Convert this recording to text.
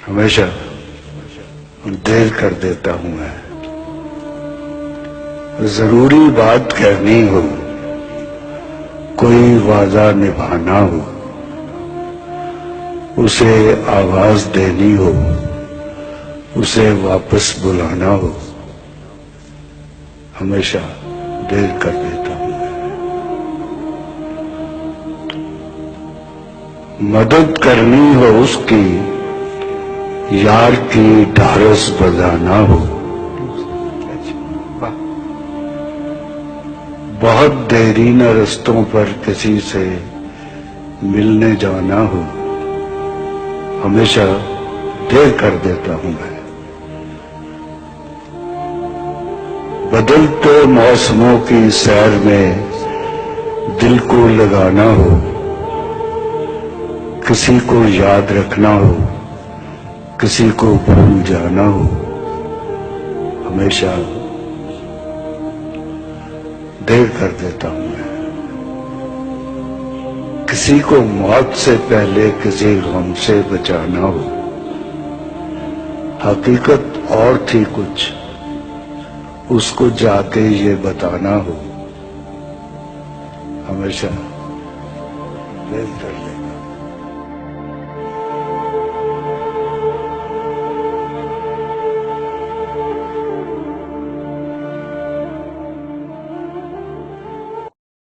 हमेशा देर कर देता हूं मैं। जरूरी बात कहनी हो, कोई वादा निभाना हो, उसे आवाज देनी हो, उसे वापस बुलाना हो, हमेशा देर कर देता हूं मैं। मदद करनी हो उसकी, यार की ढारस बजाना हो, बहुत देरी न रस्तों पर किसी से मिलने जाना हो, हमेशा देर कर देता हूं मैं। बदलते मौसमों की सैर में दिल को लगाना हो, किसी को याद रखना हो, किसी को भूल जाना हो, हमेशा देर कर देता हूं मैं। किसी को मौत से पहले किसी गम से बचाना हो, हकीकत और थी कुछ, उसको जाके ये बताना हो, हमेशा देर कर